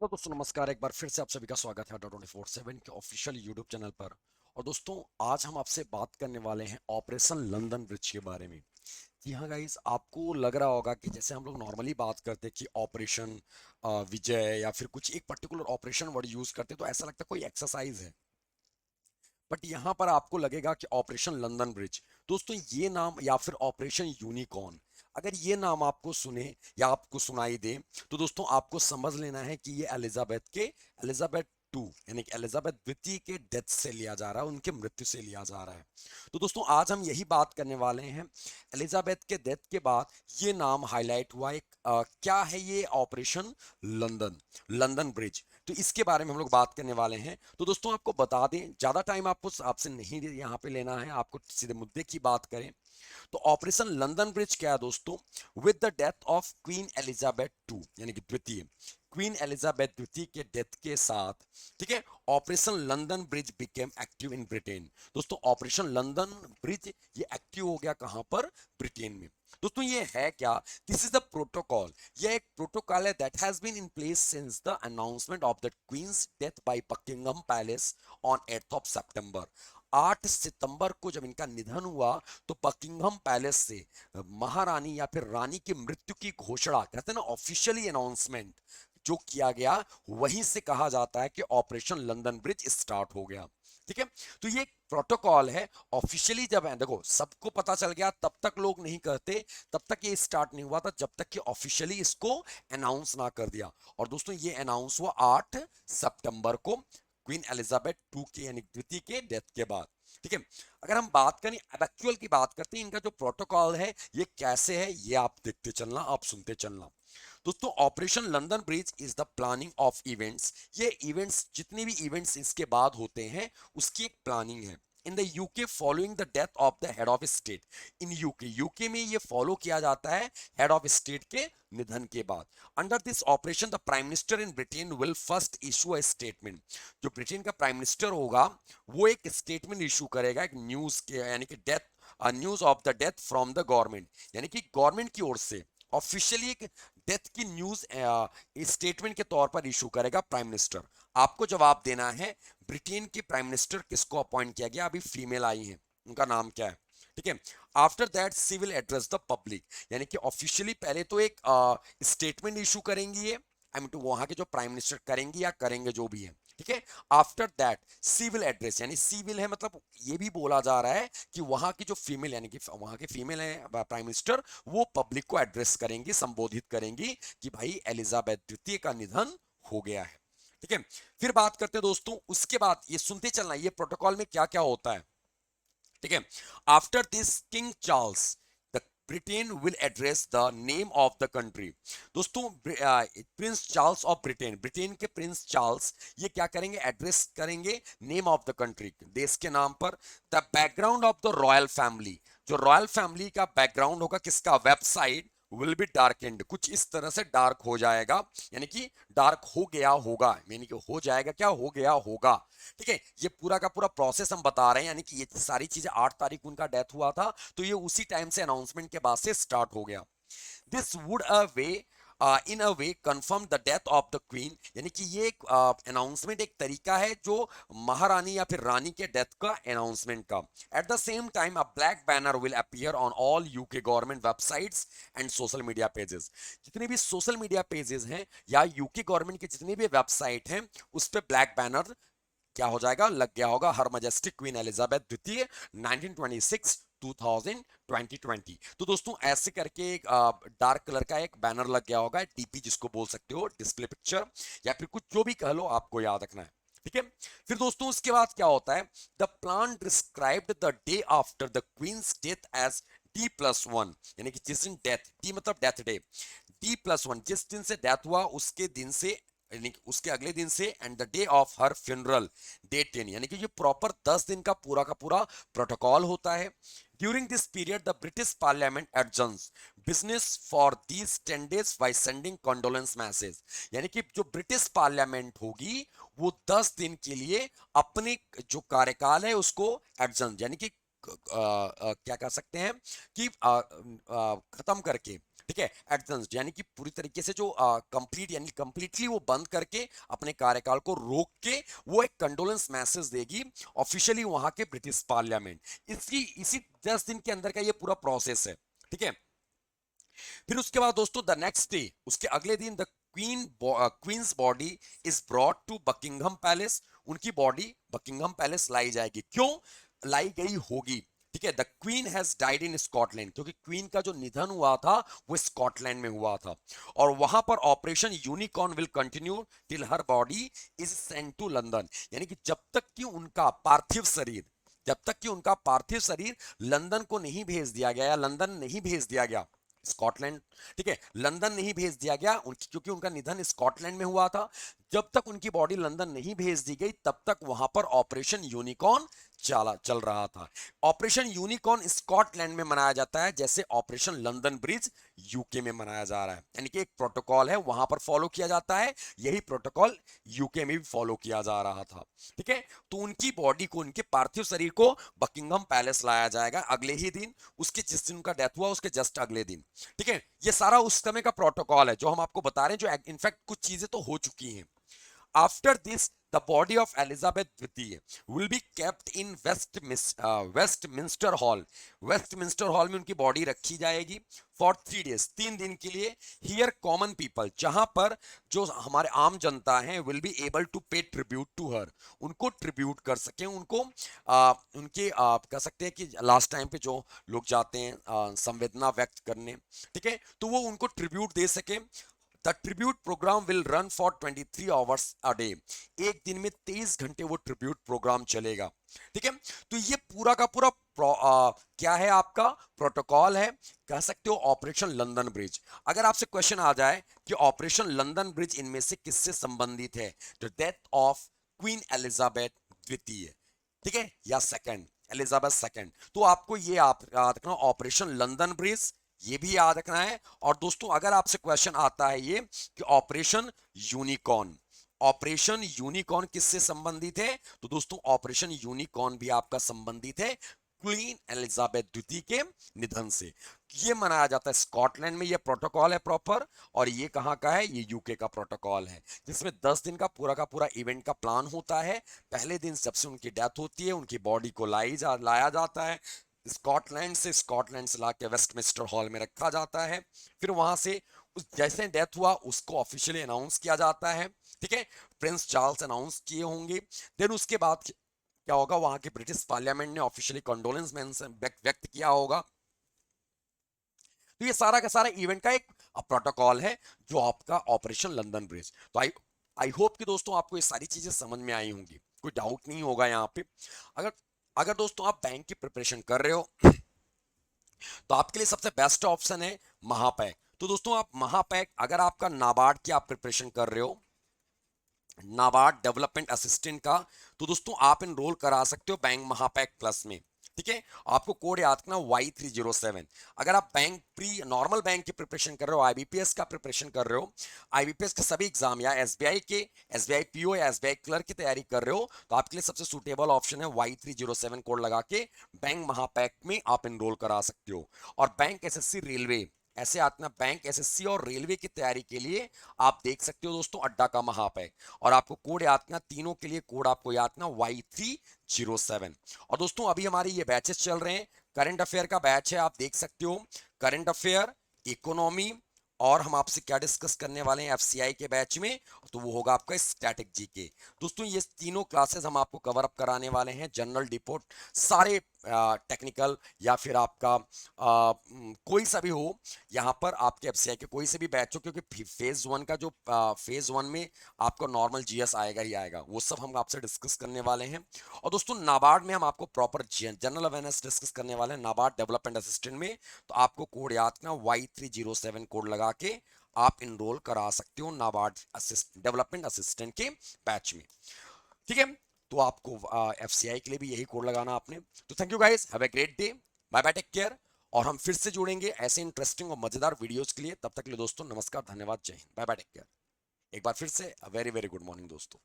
तो दोस्तों नमस्कार। एक बार फिर से आप सभी का स्वागत है 24/7 के ऑफिशियल यूट्यूब चैनल पर। और दोस्तों आज हम आपसे बात करने वाले हैं ऑपरेशन लंदन ब्रिज के बारे में। जी हाँ गाइस, आपको लग रहा होगा कि जैसे हम लोग नॉर्मली बात करते हैं कि ऑपरेशन विजय या फिर कुछ एक पर्टिकुलर ऑपरेशन वर्ड यूज करते हैं तो ऐसा लगता है कोई एक्सरसाइज है। बट यहाँ पर आपको लगेगा कि ऑपरेशन लंदन ब्रिज, दोस्तों ये नाम या फिर ऑपरेशन यूनिकॉर्न, अगर ये नाम आपको सुने या आपको सुनाई दे तो दोस्तों आपको समझ लेना है कि ये एलिजाबेथ टू यानी कि एलिजाबेथ द्वितीय के डेथ से लिया जा रहा है, उनके मृत्यु से लिया जा रहा है। तो दोस्तों आज हम यही बात करने वाले हैं। एलिजाबेथ के डेथ के बाद ये नाम हाईलाइट हुआ एक क्या है ये ऑपरेशन लंदन, लंदन ब्रिज। तो इसके बारे में हम लोग बात करने वाले हैं। तो दोस्तों आपको बता दें, ज्यादा टाइम आपको आपसे नहीं यहाँ पे लेना है, आपको सीधे मुद्दे की बात करें तो ऑपरेशन लंदन ब्रिज क्या है दोस्तों। With the death of queen Elizabeth two यानी कि द्वितीय, क्वीन एलिजाबेथ द्वितीय के डेथ के साथ, ठीक है, operation London bridge became active in Britain. दोस्तों ऑपरेशन लंदन ब्रिज ये एक्टिव हो गया कहां पर, ब्रिटेन में। दोस्तों ये है क्या, दिस इज द प्रोटोकॉल, ये एक प्रोटोकॉल है that has been in place since the announcement of the queen's death by Buckingham Palace on 8 of September. 8 सितंबर को जब इनका निधन हुआ तो बकिंगम पैलेस से महारानी या फिर रानी की मृत्यु की घोषणा, कहते हैं ना ऑफिशियली अनाउंसमेंट जो किया गया, वहीं से कहा जाता है कि ऑपरेशन लंदन ब्रिज स्टार्ट हो गया। ठीक है, तो ये एक प्रोटोकॉल है। ऑफिशियली जब है, देखो सबको पता चल गया तब तक लोग नहीं कहते, तब तक ये स्टार्ट नहीं हुआ था जब तक कि ऑफिशियली इसको अनाउंस ना कर दिया। और दोस्तों ये अनाउंस हुआ 8 सितंबर को, क्वीन एलिजाबेथ टू के यानी द्वितीय के डेथ के बाद। ठीक है, अगर हम बात करें एक्चुअल की बात करते हैं, इनका जो प्रोटोकॉल है ये कैसे है ये आप देखते चलना, आप सुनते चलना। दोस्तों operation London bridge is the planning of events, ये इवेंट्स जितने भी इवेंट्स इसके बाद होते हैं उसकी एक प्लानिंग है। In the UK following the death of the head of state, in UK, UK में ये फॉलो किया जाता है हेड ऑफ स्टेट के निधन के बाद। Under this operation the prime minister in Britain will first issue a statement, जो ब्रिटेन का प्राइम मिनिस्टर होगा वो एक स्टेटमेंट इशू करेगा, एक न्यूज के यानी कि death, news of the death from the government, यानी कि गवर्नमेंट की ओर से ऑफिशियली एक डेथ की न्यूज स्टेटमेंट के तौर पर इशू करेगा प्राइम मिनिस्टर। आपको जवाब देना है ब्रिटेन के प्राइम मिनिस्टर किसको अपॉइंट किया गया, अभी फीमेल आई है, उनका नाम क्या है। ठीक है, after that she will address the public, यानी कि ऑफिशियली पहले तो एक स्टेटमेंट इशू करेंगी ये, आई मीन टू वहां के जो प्राइम मिनिस्टर करेंगे या करेंगे जो भी है। ठीक है, आफ्टर दैट सिविल एड्रेस, यानी सिविल है मतलब ये भी बोला जा रहा है कि वहां की जो फीमेल यानी कि वहां के फीमेल है प्राइम मिनिस्टर, वो पब्लिक को एड्रेस करेंगी, संबोधित करेंगी कि भाई एलिजाबेथ द्वितीय का निधन हो गया है। ठीक है, फिर बात करते हैं दोस्तों, उसके बाद ये सुनते चलना ये प्रोटोकॉल में क्या क्या होता है। ठीक है, after this King Charles the Britain will address the name of the country. दोस्तों Prince Charles of Britain, Britain के प्रिंस चार्ल्स ये क्या करेंगे, एड्रेस करेंगे नेम ऑफ द कंट्री, देश के नाम पर। The background of the royal family, जो रॉयल फैमिली का बैकग्राउंड होगा किसका, वेबसाइट विल बी डार्केंड, कुछ इस तरह से डार्क हो जाएगा, यानी कि डार्क हो गया होगा, यानी कि हो जाएगा क्या, हो गया होगा। ठीक है, ये पूरा का पूरा प्रोसेस हम बता रहे हैं, यानी कि ये सारी चीजें 8 तारीख को उनका डेथ हुआ था तो ये उसी टाइम से अनाउंसमेंट के बाद से स्टार्ट हो गया। This would a way in a way confirm the death of the queen, यानी कि ये एक अनाउंसमेंट एक तरीका है जो महारानी या फिर रानी के डेथ का अनाउंसमेंट का। At the same time a black banner will appear on all UK government websites and social media pages, जितने भी सोशल मीडिया पेजेस हैं या यूके गवर्नमेंट के जितने भी वेबसाइट हैं उस पर ब्लैक बैनर क्या हो जाएगा, लग गया होगा, हर मजेस्टिक क्वीन एलिजाबेथ द्वितीय 1926 2020। तो दोस्तों ऐसे करके एक डार्क कलर का एक बैनर लग गया होगा, डीपी जिसको बोल सकते हो, डिस्प्ले पिक्चर या फिर कुछ जो भी कह लो, आपको याद रखना है। ठीक है, फिर दोस्तों उसके बाद क्या होता है, the plan described the day after the queen's death as D+1, यानी कि जिस दिन डेथ, डी मतलब डेथ डे, D+1 जिस दिन से डेथ हुआ उसके दिन से, यानी कि उसके अगले दिन से, and the day of her funeral day 10, यानी कि ये प्रॉपर 10 दिन का पूरा प्रोटोकॉल होता है। During this period the British Parliament adjourns business for these 10 days by sending condolence message, यानी कि जो ब्रिटिश पार्लियामेंट होगी वो 10 दिन के लिए अपने जो कार्यकाल है उसको एडजर्न, यानी कि क्या कह सकते हैं कि खत्म करके ठीक है, एट द यानी कि पूरी तरीके से जो कंप्लीट यानी कंप्लीटली वो बंद करके अपने कार्यकाल को रोक के वो एक कंडोलेंस मैसेज देगी ऑफिशियली वहां के ब्रिटिश पार्लियामेंट। इसी 10 दिन के अंदर का ये पूरा प्रोसेस है। ठीक है, फिर उसके बाद दोस्तों द नेक्स्ट डे, उसके अगले दिन the queen's body is brought to Buckingham Palace. उनकी बॉडी बकिंगम पैलेस लाई जाएगी। क्यों लाई गई होगी? ठीक है, the queen has died in Scotland, क्योंकि क्वीन का जो निधन हुआ था वो स्कॉटलैंड में हुआ था, और वहां पर Operation Unicorn will continue till her body is sent to London. यानी कि जब तक कि उनका पार्थिव शरीर लंदन को नहीं भेज दिया गया या लंदन नहीं भेज दिया गया, स्कॉटलैंड, ठीक है, लंदन नहीं भेज दिया गया उनकी, क्योंकि उनका निधन स्कॉटलैंड में हुआ था। जब तक उनकी बॉडी लंदन नहीं भेज दी गई तब तक वहां पर ऑपरेशन यूनिकॉर्न चल रहा था। ऑपरेशन यूनिकॉर्न स्कॉटलैंड में मनाया जाता है, जैसे ऑपरेशन लंदन ब्रिज यूके में मनाया जा रहा है। यानी कि एक प्रोटोकॉल है वहां पर फॉलो किया जाता है, यही प्रोटोकॉल यूके में भी फॉलो किया जा रहा था। ठीक है, तो उनकी बॉडी को, उनके पार्थिव शरीर को बकिंगम पैलेस लाया जाएगा अगले ही दिन, उसके जिस दिन उनका डेथ हुआ उसके जस्ट अगले दिन। ठीक है, ये सारा उस समय का प्रोटोकॉल है जो हम आपको बता रहे हैं, जो इनफैक्ट कुछ चीजें तो हो चुकी हैं। After this, the body of Elizabeth द्वितीय will be kept in Westminster Hall. Westminster Hall में उनकी बॉडी रखी जाएगी for 3 days, 3 दिन के लिए। Here common people, जहां पर जो हमारे आम जनता है, will be able to pay tribute to her, उनको ट्रिब्यूट कर सकें, उनको उनके कह सकते हैं कि लास्ट टाइम पे जो लोग जाते हैं संवेदना व्यक्त करने, ठीक है, तो वो उनको ट्रिब्यूट दे सके। The tribute programme will run for 23 hours a day. एक दिन में 23 घंटे वो ट्रिब्यूट प्रोग्राम चलेगा। ठीक है, तो ये पूरा का पूरा क्या है, आपका प्रोटोकॉल है, कह सकते हो ऑपरेशन लंदन ब्रिज। अगर आपसे क्वेश्चन आ जाए कि ऑपरेशन लंदन ब्रिज इनमें से किससे संबंधित है, तो डेथ ऑफ क्वीन एलिजाबेथ द्वितीय, ठीक है, या सेकंड, एलिजाबेथ सेकंड, तो आपको ये आप याद रखना ऑपरेशन लंदन ब्रिज, ये भी याद रखना है। और दोस्तों अगर आपसे क्वेश्चन आता है ये कि ऑपरेशन यूनिकॉर्न, ऑपरेशन यूनिकॉर्न किससे संबंधित है, तो दोस्तों ऑपरेशन यूनिकॉर्न भी आपका संबंधित है क्वीन एलिजाबेथ द्वितीय के निधन से। ये मनाया जाता है स्कॉटलैंड में, ये प्रोटोकॉल है प्रॉपर, और ये कहाँ का है, ये यूके का प्रोटोकॉल है, जिसमें 10 दिन का पूरा इवेंट का प्लान होता है। पहले दिन जब से उनकी डेथ होती है, उनकी बॉडी को लाया जाता है स्कॉटलैंड से लाके वेस्टमिंस्टर हॉल में रखा जाता है। फिर वहां से उस जैसे डेथ हुआ उसको ऑफिशियली अनाउंस किया जाता है। ठीक है, प्रिंस चार्ल्स अनाउंस किए होंगे। देन उसके बाद क्या होगा, वहां के ब्रिटिश पार्लियामेंट ने ऑफिशियली कंडोलेंस व्यक्त किया होगा। तो ये सारा का सारा इवेंट का एक प्रोटोकॉल है जो आपका ऑपरेशन लंदन ब्रिज। तो आई होप कि दोस्तों आपको ये सारी चीजें समझ में आई होंगी, कोई डाउट नहीं होगा यहाँ पे। अगर अगर दोस्तों आप बैंक की प्रिपरेशन कर रहे हो तो आपके लिए सबसे बेस्ट ऑप्शन है महापैक। तो दोस्तों आप महापैक, अगर आपका नाबार्ड की आप प्रिपरेशन कर रहे हो, नाबार्ड डेवलपमेंट असिस्टेंट का, तो दोस्तों आप इनरोल करा सकते हो बैंक महापैक प्लस में। ठीक है, आपको कोड याद रखना Y307। अगर आप बैंक प्री नॉर्मल बैंक की प्रिपरेशन कर रहे हो, आईबीपीएस का प्रिपरेशन कर रहे हो, आईबीपीएस के सभी एग्जाम या एसबीआई के, एसबीआई पीओ या एसबीआई क्लर्क की तैयारी कर रहे हो, तो आपके लिए सबसे सुटेबल ऑप्शन है Y307 कोड लगा के बैंक महापैक में आप इनरोल करा सकते हो। और बैंक एसएससी रेलवे, ऐसे आतना बैंक एसएससी और रेलवे की तैयारी के लिए आप देख सकते हो दोस्तों अड्डा का महापैक। और आपको कोड याद रखना, तीनों के लिए कोड आपको याद रखना Y307। और दोस्तों अभी हमारे ये बैचेस चल रहे हैं, करंट अफेयर का बैच है, आप देख सकते हो, करंट अफेयर, इकोनॉमी, और हम आपसे क्या डिस्कस करने वाले हैं एफसीआई के बैच में, तो वो होगा आपका स्टैटिक जीके। दोस्तों ये तीनों क्लासेस हम आपको कवर अप कराने वाले हैं, जनरल डिपोर्ट, सारे टेक्निकल या फिर आपका कोई सा भी हो, यहाँ पर आपके एफसीआई के कोई से भी बैच हो, क्योंकि फेज 1 का जो फेज 1 में आपको नॉर्मल जीएस आएगा ही आएगा, वो सब हम आपसे डिस्कस करने वाले हैं। और दोस्तों नाबार्ड में हम आपको प्रॉपर जनरल अवेयरनेस डिस्कस करने वाले हैं, नाबार्ड डेवलपमेंट असिस्टेंट में, तो आपको कोड याद रखना Y307 कोड लगा के आप इनरोल करा सकते हो नाबार्ड डेवलपमेंट असिस्टेंट के बैच में। ठीक है, तो आपको एफसीआई के लिए भी यही कोड लगाना आपने। तो thank you guys, have a great day, bye bye, take care. और हम फिर से जुड़ेंगे ऐसे इंटरेस्टिंग और मजेदार वीडियोस के लिए। तब तक के लिए दोस्तों नमस्कार, धन्यवाद, जय हिंद, बाय बाय, टेक केयर। एक बार फिर से वेरी वेरी गुड मॉर्निंग दोस्तों।